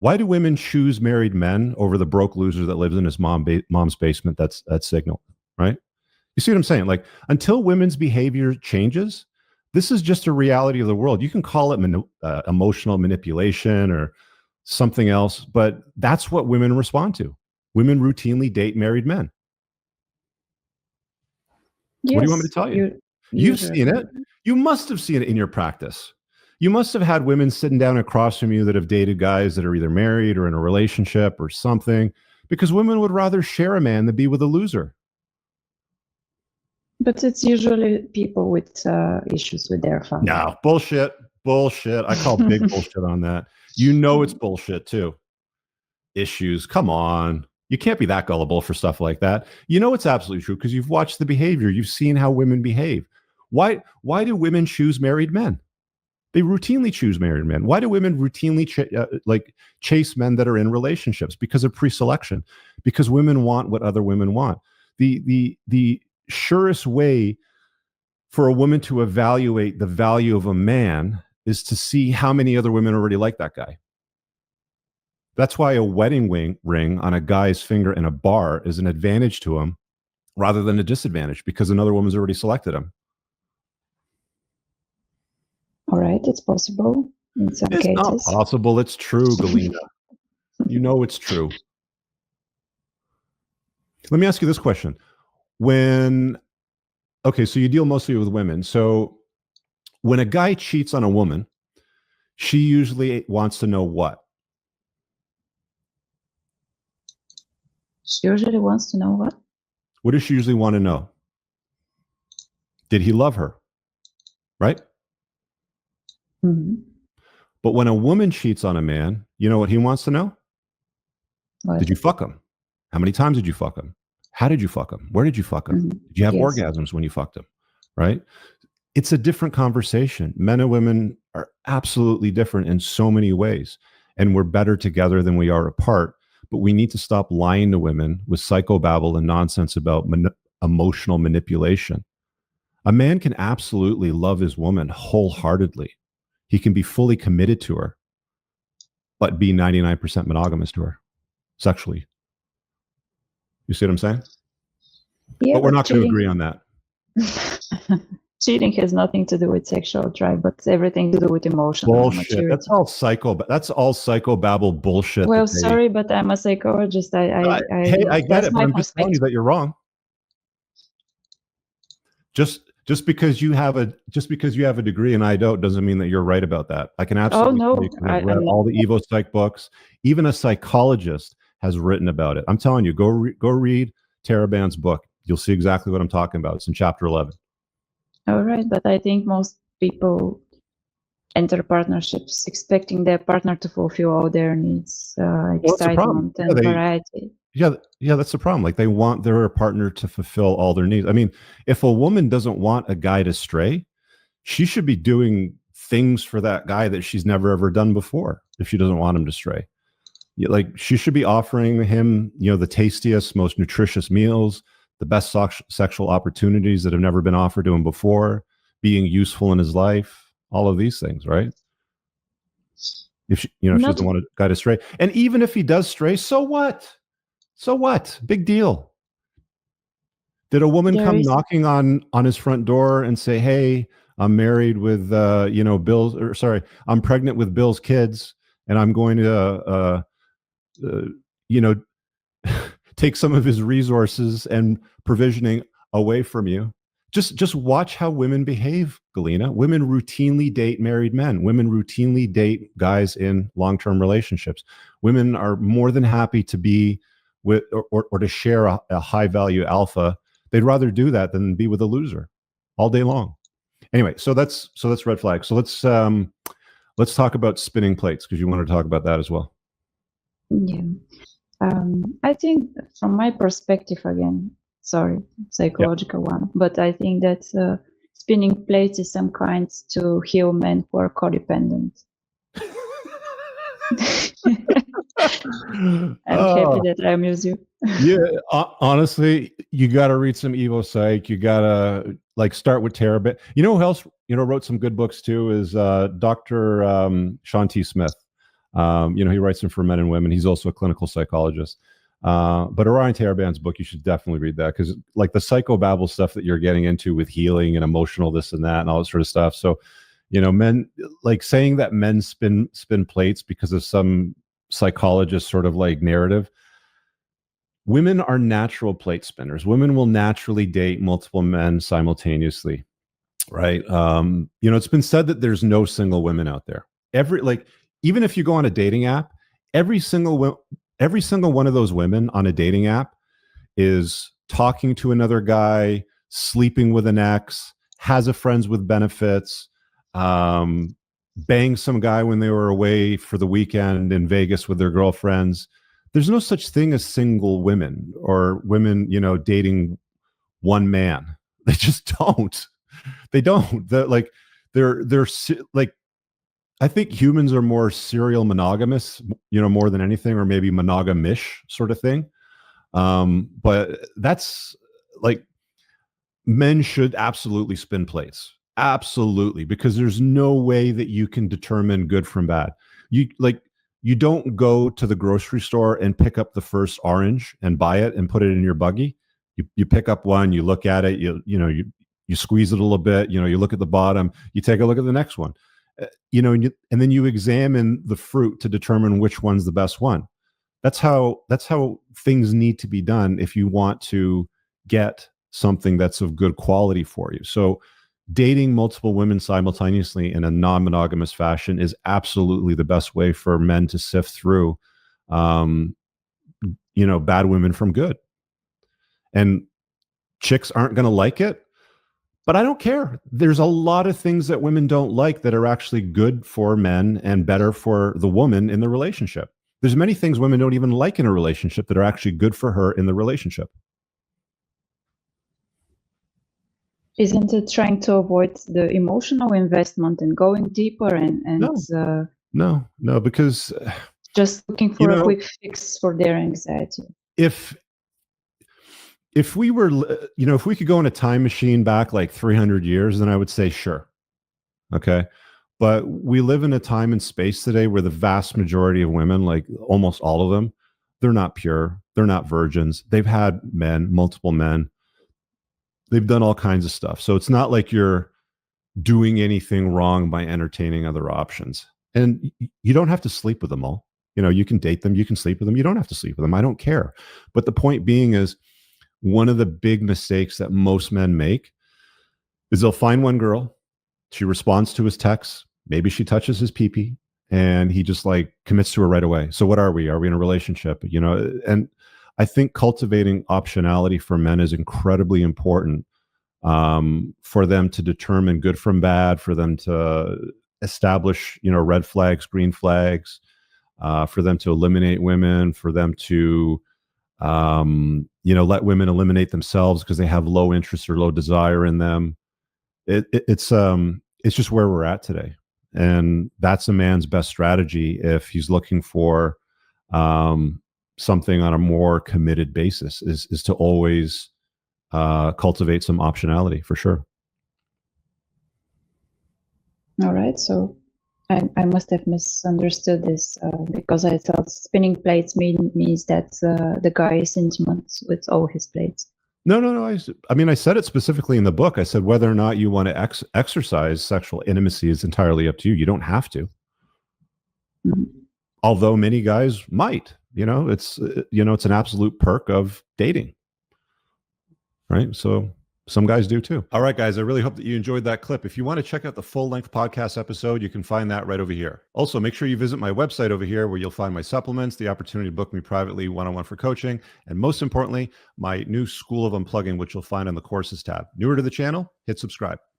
Why do women choose married men over the broke loser that lives in his mom's basement? That's signal, right? You see what I'm saying? Like, until women's behavior changes, this is just a reality of the world. You can call it emotional manipulation or something else, but that's what women respond to. Women routinely date married men. Yes, what do you want me to tell you? You've seen it. You must have seen it in your practice. You must have had women sitting down across from you that have dated guys that are either married or in a relationship or something, because women would rather share a man than be with a loser. But it's usually people with issues with their family. No, bullshit. I call big bullshit on that. You know it's bullshit too. Issues. Come on. You can't be that gullible for stuff like that. You know it's absolutely true because you've watched the behavior. You've seen how women behave. Why do women choose married men? They routinely choose married men. Why do women routinely chase men that are in relationships? Because of pre-selection. Because women want what other women want. The surest way for a woman to evaluate the value of a man is to see how many other women already like that guy. That's why a wedding ring on a guy's finger in a bar is an advantage to him rather than a disadvantage, because another woman's already selected him. All right, it's possible in some cases. It's not possible. It's true, Galina. You know it's true. Let me ask you this question. Okay, so you deal mostly with women. So when a guy cheats on a woman, she usually wants to know what? She usually wants to know what? What does she usually want to know? Did he love her? Right? Mm-hmm. But when a woman cheats on a man, you know what he wants to know? What? Did you fuck him? How many times did you fuck him? How did you fuck him? Where did you fuck him? Mm-hmm. Did you have Yes. orgasms when you fucked him? Right? It's a different conversation. Men and women are absolutely different in so many ways. And we're better together than we are apart. But we need to stop lying to women with psychobabble and nonsense about emotional manipulation. A man can absolutely love his woman wholeheartedly. He can be fully committed to her, but be 99% monogamous to her sexually. You see what I'm saying? Yeah, but we're not going to cheating- agree on that. Cheating has nothing to do with sexual drive, but everything to do with emotional Bullshit. maturity. That's all psychobabble bullshit. Well, sorry, but I'm a psychologist. Hey, I get it, but I'm just telling you that you're wrong. Just because you have a degree and I don't doesn't mean that you're right about that. I can absolutely tell you, 'cause I've read all the Evo Psych books. Even a psychologist has written about it. I'm telling you, go read Taraban's book. You'll see exactly what I'm talking about. It's in chapter 11. All right, but I think most people enter partnerships expecting their partner to fulfill all their needs, excitement and variety. Yeah, that's the problem. Like, they want their partner to fulfill all their needs. I mean, if a woman doesn't want a guy to stray, she should be doing things for that guy that she's never ever done before. If she doesn't want him to stray, like, she should be offering him, the tastiest, most nutritious meals, the best sexual opportunities that have never been offered to him before, being useful in his life, all of these things, right? If she doesn't want a guy to stray, and even if he does stray, so what? So what? Big deal. Did a woman come knocking on his front door and say, "Hey, I'm married with Bill's," or sorry, I'm pregnant with Bill's kids, and I'm going to take some of his resources and provisioning away from you? Just watch how women behave, Galina. Women routinely date married men. Women routinely date guys in long-term relationships. Women are more than happy to be with or to share a high-value alpha. They'd rather do that than be with a loser all day long. Anyway, so that's red flag. So let's talk about spinning plates, because you want to talk about that as well. Yeah. I think from my perspective, again, psychological one, but I think that spinning plates is some kind to heal men who are codependent. I'm happy that I amused you. Yeah, honestly, you got to read some Evo Psych. You got to start with Terabyte. You know who else wrote some good books too is Dr. Sean T. Smith. He writes them for men and women. He's also a clinical psychologist. But Orion Taraband's book, you should definitely read that, because like the psychobabble stuff that you're getting into with healing and emotional this and that and all that sort of stuff. So, men, like saying that men spin plates because of some psychologist sort of like narrative. Women are natural plate spinners. Women will naturally date multiple men simultaneously, right? It's been said that there's no single women out there. Even if you go on a dating app, every single one of those women on a dating app is talking to another guy, sleeping with an ex, has a friends with benefits, banged some guy when they were away for the weekend in Vegas with their girlfriends. There's no such thing as single women or women, dating one man. They just don't. They don't. They're like I think humans are more serial monogamous, more than anything, or maybe monogamish sort of thing. But that's like, men should absolutely spin plates. Absolutely. Because there's no way that you can determine good from bad. You don't go to the grocery store and pick up the first orange and buy it and put it in your buggy. You pick up one, you look at it, you squeeze it a little bit, you look at the bottom, you take a look at the next one, and then you examine the fruit to determine which one's the best one. That's how things need to be done if you want to get something that's of good quality for you. So dating multiple women simultaneously in a non-monogamous fashion is absolutely the best way for men to sift through, bad women from good. And chicks aren't going to like it, but I don't care. There's a lot of things that women don't like that are actually good for men and better for the woman in the relationship. There's many things women don't even like in a relationship that are actually good for her in the relationship. Isn't it trying to avoid the emotional investment and going deeper and No, because just looking for a quick fix for their anxiety? If we were, if we could go in a time machine back like 300 years, then I would say sure. Okay. But we live in a time and space today where the vast majority of women, like almost all of them, they're not pure. They're not virgins. They've had multiple men. They've done all kinds of stuff. So it's not like you're doing anything wrong by entertaining other options. And you don't have to sleep with them all. You can date them. You can sleep with them. You don't have to sleep with them. I don't care. But the point being is, one of the big mistakes that most men make is they'll find one girl. She responds to his texts. Maybe she touches his pee-pee, and he just like commits to her right away. So what are we? Are we in a relationship? And I think cultivating optionality for men is incredibly important, for them to determine good from bad, for them to establish, red flags, green flags, for them to eliminate women, for them to, let women eliminate themselves because they have low interest or low desire in them. It's just where we're at today. And that's a man's best strategy if he's looking for something on a more committed basis, is to always cultivate some optionality, for sure. All right. So I must have misunderstood this, because I thought spinning plates means that the guy is intimate with all his plates. No. I said it specifically in the book. I said whether or not you want to exercise sexual intimacy is entirely up to you. You don't have to. Mm-hmm. Although many guys might. It's an absolute perk of dating, right? So some guys do too. All right, guys, I really hope that you enjoyed that clip. If you want to check out the full-length podcast episode, you can find that right over here. Also, make sure you visit my website over here, where you'll find my supplements, the opportunity to book me privately one-on-one for coaching, and most importantly, my new School of Unplugging, which you'll find on the courses tab. Newer to the channel, hit subscribe.